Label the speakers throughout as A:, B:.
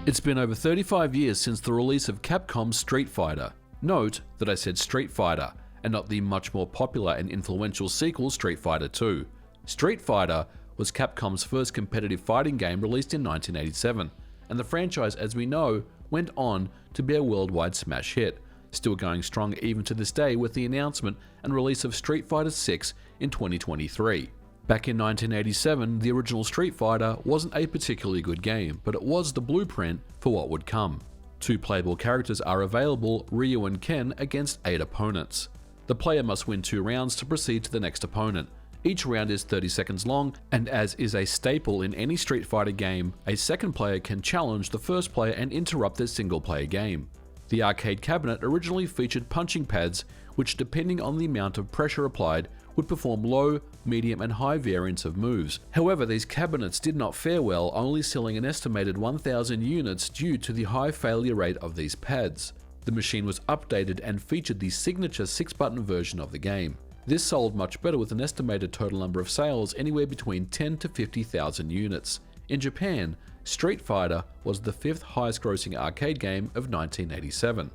A: It's been over 35 years since the release of Capcom's Street Fighter. Note that I said Street Fighter, and not the much more popular and influential sequel Street Fighter 2. Street Fighter was Capcom's first competitive fighting game released in 1987, and the franchise, as we know, went on to be a worldwide smash hit, still going strong even to this day with the announcement and release of Street Fighter 6 in 2023. Back in 1987, the original Street Fighter wasn't a particularly good game, but it was the blueprint for what would come. 2 playable characters are available, Ryu and Ken, against 8 opponents. The player must win 2 rounds to proceed to the next opponent. Each round is 30 seconds long, and as is a staple in any Street Fighter game, a second player can challenge the first player and interrupt their single-player game. The arcade cabinet originally featured punching pads, which, depending on the amount of pressure applied, would perform low, medium and high variants of moves. However, these cabinets did not fare well, only selling an estimated 1,000 units due to the high failure rate of these pads. The machine was updated and featured the signature 6-button version of the game. This sold much better with an estimated total number of sales anywhere between 10 to 50,000 units. In Japan, Street Fighter was the 5th highest grossing arcade game of 1987.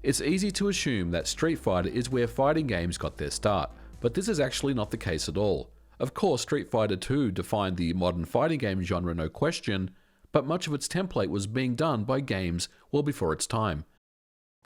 A: It's easy to assume that Street Fighter is where fighting games got their start, but this is actually not the case at all. Of course, Street Fighter 2 defined the modern fighting game genre, no question, but much of its template was being done by games well before its time.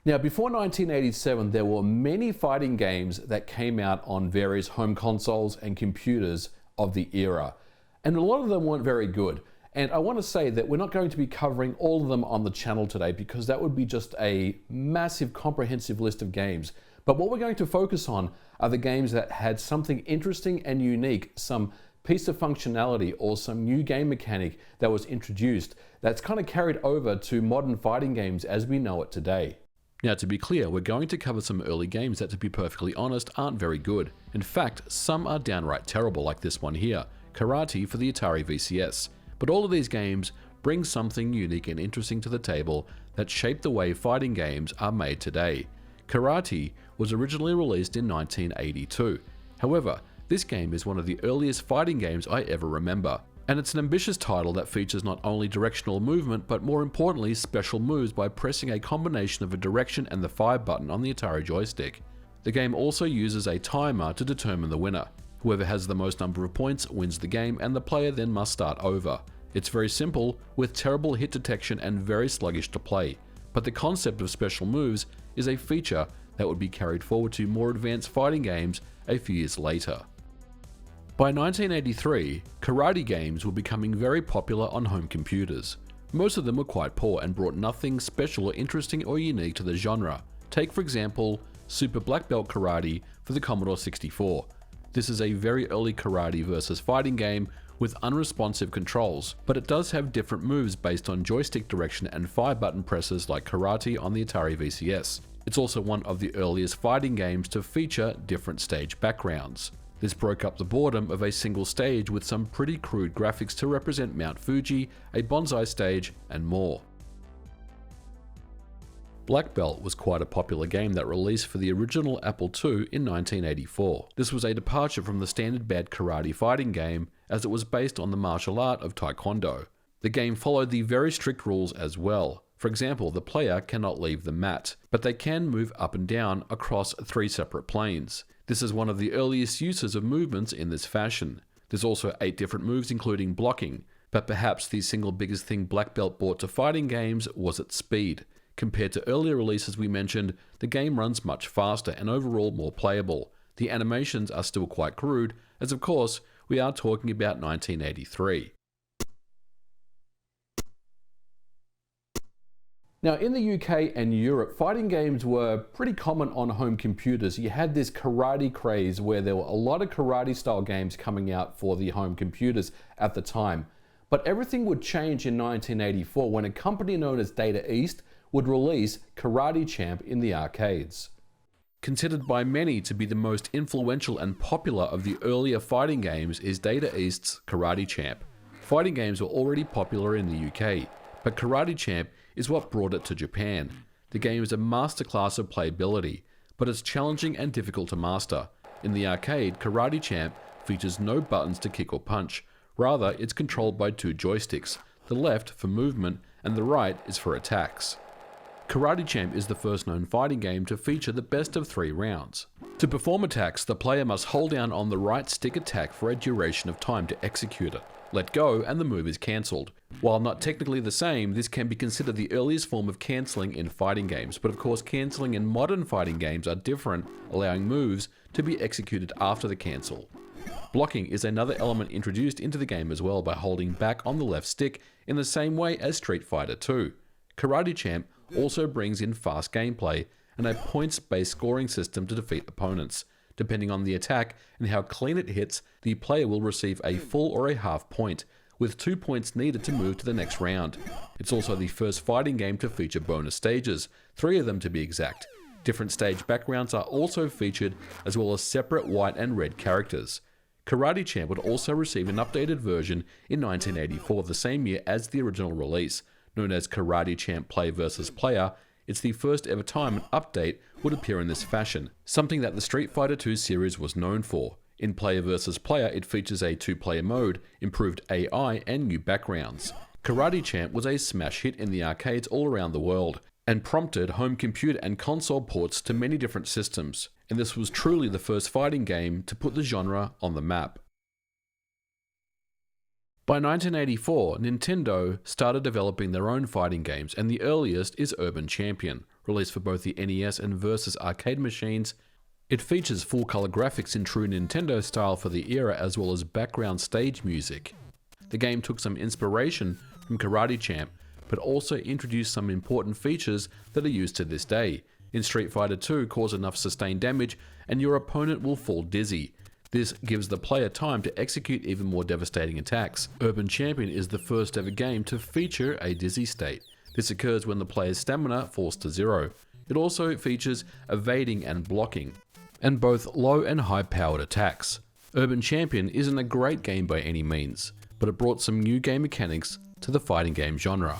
A: Now, before 1987, there were many fighting games that came out on various home consoles and computers of the era, and a lot of them weren't very good. And I want to say that we're not going to be covering all of them on the channel today because that would be just a massive comprehensive list of games. But what we're going to focus on are the games that had something interesting and unique, some piece of functionality or some new game mechanic that was introduced that's kind of carried over to modern fighting games as we know it today. Now, to be clear, we're going to cover some early games that, to be perfectly honest, aren't very good. In fact, some are downright terrible, like this one here, Karate for the Atari VCS. But all of these games bring something unique and interesting to the table that shaped the way fighting games are made today. Karate was originally released in 1982. However, this game is one of the earliest fighting games I ever remember. And it's an ambitious title that features not only directional movement, but more importantly, special moves by pressing a combination of a direction and the fire button on the Atari joystick. The game also uses a timer to determine the winner. Whoever has the most number of points wins the game, and the player then must start over. It's very simple, with terrible hit detection and very sluggish to play, but the concept of special moves is a feature that would be carried forward to more advanced fighting games a few years later. By 1983, karate games were becoming very popular on home computers. Most of them were quite poor and brought nothing special or interesting or unique to the genre. Take, for example, Super Black Belt Karate for the Commodore 64. This is a very early karate versus fighting game with unresponsive controls, but it does have different moves based on joystick direction and fire button presses like Karate on the Atari VCS. It's also one of the earliest fighting games to feature different stage backgrounds. This broke up the boredom of a single stage with some pretty crude graphics to represent Mount Fuji, a bonsai stage, and more. Black Belt was quite a popular game that released for the original Apple II in 1984. This was a departure from the standard bad karate fighting game, as it was based on the martial art of Taekwondo. The game followed the very strict rules as well. For example, the player cannot leave the mat, but they can move up and down across 3 separate planes. This is one of the earliest uses of movements in this fashion. There's also 8 different moves including blocking, but perhaps the single biggest thing Black Belt brought to fighting games was its speed. Compared to earlier releases we mentioned, the game runs much faster and overall more playable. The animations are still quite crude, as of course we are talking about 1983. Now, in the UK and Europe, fighting games were pretty common on home computers. You had this karate craze where there were a lot of karate style games coming out for the home computers at the time. But everything would change in 1984 when a company known as Data East would release Karate Champ in the arcades. Considered by many to be the most influential and popular of the earlier fighting games is Data East's Karate Champ. Fighting games were already popular in the UK, but Karate Champ is what brought it to Japan. The game is a masterclass of playability, but it's challenging and difficult to master. In the arcade, Karate Champ features no buttons to kick or punch. Rather, it's controlled by 2 joysticks. the left for movement, and the right is for attacks. Karate Champ is the first known fighting game to feature the best of 3 rounds. To perform attacks, the player must hold down on the right stick attack for a duration of time to execute it. Let go and the move is cancelled. While not technically the same, this can be considered the earliest form of cancelling in fighting games, but of course cancelling in modern fighting games are different, allowing moves to be executed after the cancel. Blocking is another element introduced into the game as well by holding back on the left stick in the same way as Street Fighter 2. Karate Champ also brings in fast gameplay and a points-based scoring system to defeat opponents. Depending on the attack and how clean it hits, the player will receive a full or a half point, with 2 points needed to move to the next round. It's also the first fighting game to feature bonus stages, 3 of them to be exact. Different stage backgrounds are also featured, as well as separate white and red characters. Karate Champ would also receive an updated version in 1984, the same year as the original release. Known as Karate Champ Play vs. Player, it's the first ever time an update would appear in this fashion, something that the Street Fighter 2 series was known for. In Player vs. Player, it features a 2-player mode, improved AI, and new backgrounds. Karate Champ was a smash hit in the arcades all around the world, and prompted home computer and console ports to many different systems, and this was truly the first fighting game to put the genre on the map. By 1984, Nintendo started developing their own fighting games, and the earliest is Urban Champion, released for both the NES and Versus arcade machines. It features full-color graphics in true Nintendo style for the era, as well as background stage music. The game took some inspiration from Karate Champ, but also introduced some important features that are used to this day. In Street Fighter 2, cause enough sustained damage and your opponent will fall dizzy. This gives the player time to execute even more devastating attacks. Urban Champion is the first ever game to feature a dizzy state. This occurs when the player's stamina falls to 0. It also features evading and blocking, and both low and high powered attacks. Urban Champion isn't a great game by any means, but it brought some new game mechanics to the fighting game genre.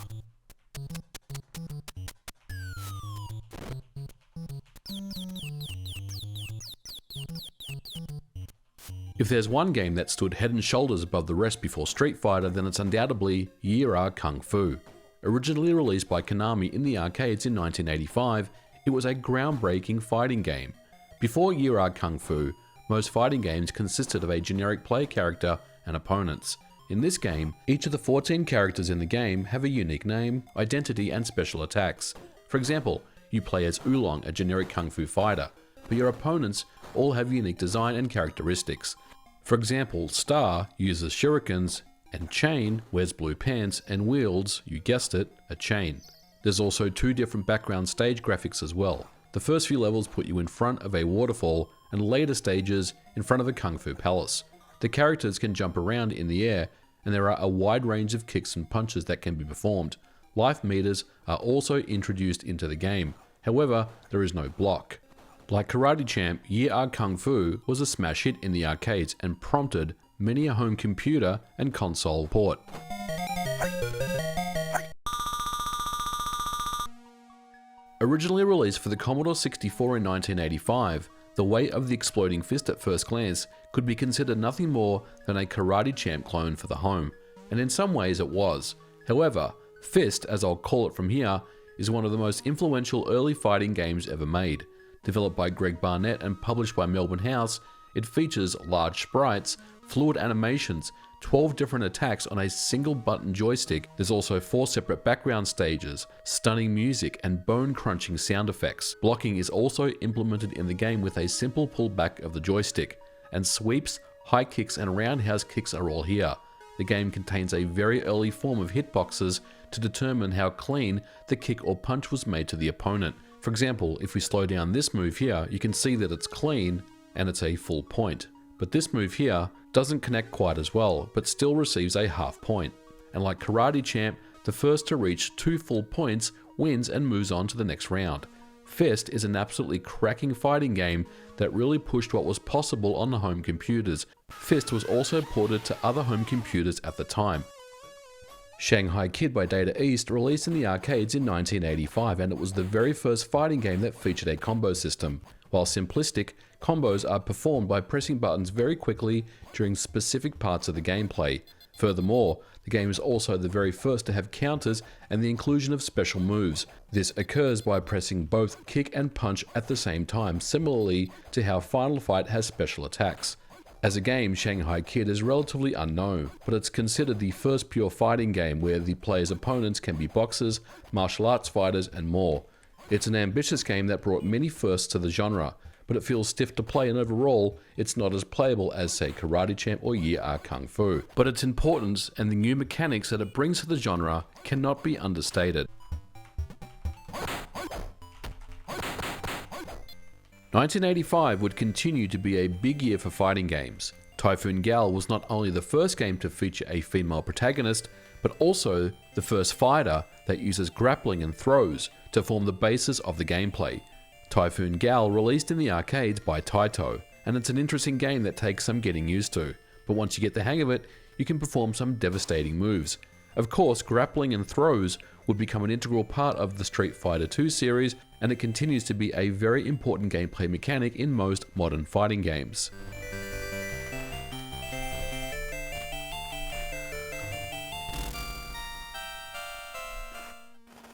A: If there's one game that stood head and shoulders above the rest before Street Fighter, then it's undoubtedly Yi-Ra Kung Fu. Originally released by Konami in the arcades in 1985, it was a groundbreaking fighting game. Before Yi-Ra Kung Fu, most fighting games consisted of a generic player character and opponents. In this game, each of the 14 characters in the game have a unique name, identity, and special attacks. For example, you play as Oolong, a generic Kung Fu fighter, but your opponents all have unique design and characteristics. For example, Star uses shurikens, and Chain wears blue pants and wields, you guessed it, a chain. There's also 2 different background stage graphics as well. The first few levels put you in front of a waterfall, and later stages in front of a Kung Fu palace. The characters can jump around in the air, and there are a wide range of kicks and punches that can be performed. Life meters are also introduced into the game. However, there is no block. Like Karate Champ, Yi-Ra Kung Fu was a smash hit in the arcades and prompted many a home computer and console port. Originally released for the Commodore 64 in 1985, The Way of the Exploding Fist at first glance could be considered nothing more than a Karate Champ clone for the home, and in some ways it was. However, Fist, as I'll call it from here, is one of the most influential early fighting games ever made. Developed by Greg Barnett and published by Melbourne House, it features large sprites, fluid animations, 12 different attacks on a single button joystick. There's also 4 separate background stages, stunning music, and bone-crunching sound effects. Blocking is also implemented in the game with a simple pullback of the joystick, and sweeps, high kicks, and roundhouse kicks are all here. The game contains a very early form of hitboxes to determine how clean the kick or punch was made to the opponent. For example, if we slow down this move here, you can see that it's clean and it's a full point. But this move here doesn't connect quite as well, but still receives a half point. And like Karate Champ, the first to reach 2 full points wins and moves on to the next round. Fist is an absolutely cracking fighting game that really pushed what was possible on the home computers. Fist was also ported to other home computers at the time. Shanghai Kid by Data East released in the arcades in 1985, and it was the very first fighting game that featured a combo system. While simplistic, combos are performed by pressing buttons very quickly during specific parts of the gameplay. Furthermore, the game is also the very first to have counters and the inclusion of special moves. This occurs by pressing both kick and punch at the same time, similarly to how Final Fight has special attacks. As a game, Shanghai Kid is relatively unknown, but it's considered the first pure fighting game where the player's opponents can be boxers, martial arts fighters, and more. It's an ambitious game that brought many firsts to the genre, but it feels stiff to play, and overall, it's not as playable as, say, Karate Champ or Yi Kung Fu. But its importance and the new mechanics that it brings to the genre cannot be understated. 1985 would continue to be a big year for fighting games. Typhoon Gal was not only the first game to feature a female protagonist, but also the first fighter that uses grappling and throws to form the basis of the gameplay. Typhoon Gal released in the arcades by Taito, and it's an interesting game that takes some getting used to, but once you get the hang of it, you can perform some devastating moves. Of course, grappling and throws would become an integral part of the Street Fighter II series, and it continues to be a very important gameplay mechanic in most modern fighting games.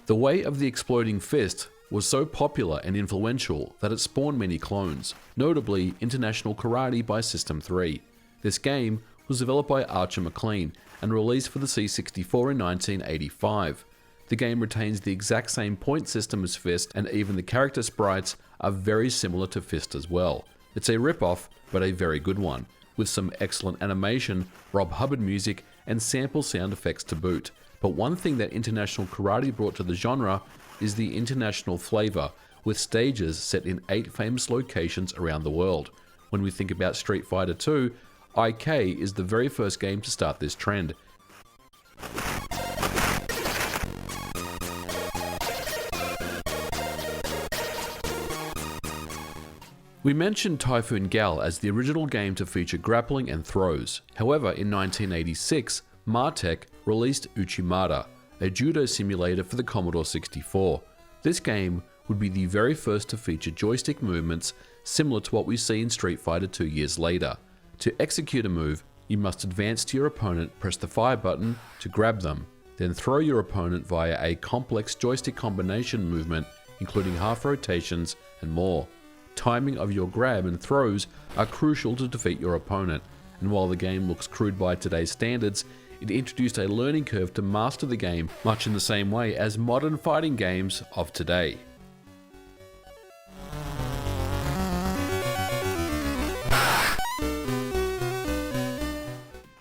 A: The Way of the Exploding Fist was so popular and influential that it spawned many clones, notably International Karate by System 3. This game was developed by Archer McLean and released for the C64 in 1985. The game retains the exact same point system as Fist, and even the character sprites are very similar to Fist as well. It's a rip-off, but a very good one, with some excellent animation, Rob Hubbard music, and sample sound effects to boot. But one thing that International Karate brought to the genre is the international flavor, with stages set in 8 famous locations around the world. When we think about Street Fighter II, IK is the very first game to start this trend. We mentioned Typhoon Gal as the original game to feature grappling and throws. However, in 1986, Martech released Uchimata, a judo simulator for the Commodore 64. This game would be the very first to feature joystick movements similar to what we see in Street Fighter 2 years later. To execute a move, you must advance to your opponent, press the fire button to grab them, then throw your opponent via a complex joystick combination movement, including half rotations and more. Timing of your grab and throws are crucial to defeat your opponent, and while the game looks crude by today's standards, it introduced a learning curve to master the game much in the same way as modern fighting games of today.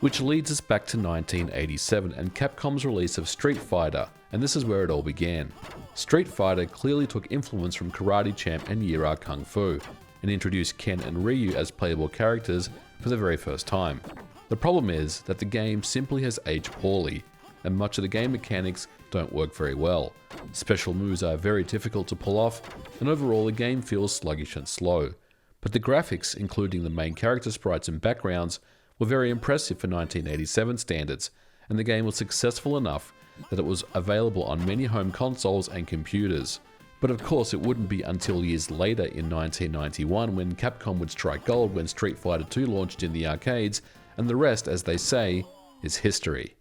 A: Which leads us back to 1987 and Capcom's release of Street Fighter, and this is where it all began. Street Fighter clearly took influence from Karate Champ and Yi Kung Fu, and introduced Ken and Ryu as playable characters for the very first time. The problem is that the game simply has aged poorly, and much of the game mechanics don't work very well. Special moves are very difficult to pull off, and overall the game feels sluggish and slow. But the graphics, including the main character sprites and backgrounds, were very impressive for 1987 standards, and the game was successful enough that it was available on many home consoles and computers. But of course it wouldn't be until years later in 1991 when Capcom would strike gold when Street Fighter II launched in the arcades, and the rest, as they say, is history.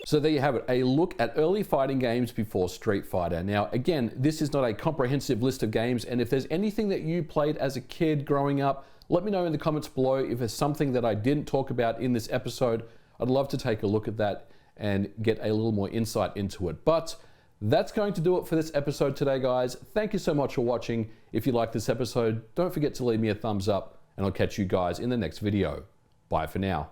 A: So there you have it, a look at early fighting games before Street Fighter. Now again, this is not a comprehensive list of games, and if there's anything that you played as a kid growing up, let me know in the comments below. If there's something that I didn't talk about in this episode, I'd love to take a look at that and get a little more insight into it. But that's going to do it for this episode today, guys. Thank you so much for watching. If you like this episode, don't forget to leave me a thumbs up, and I'll catch you guys in the next video. Bye for now.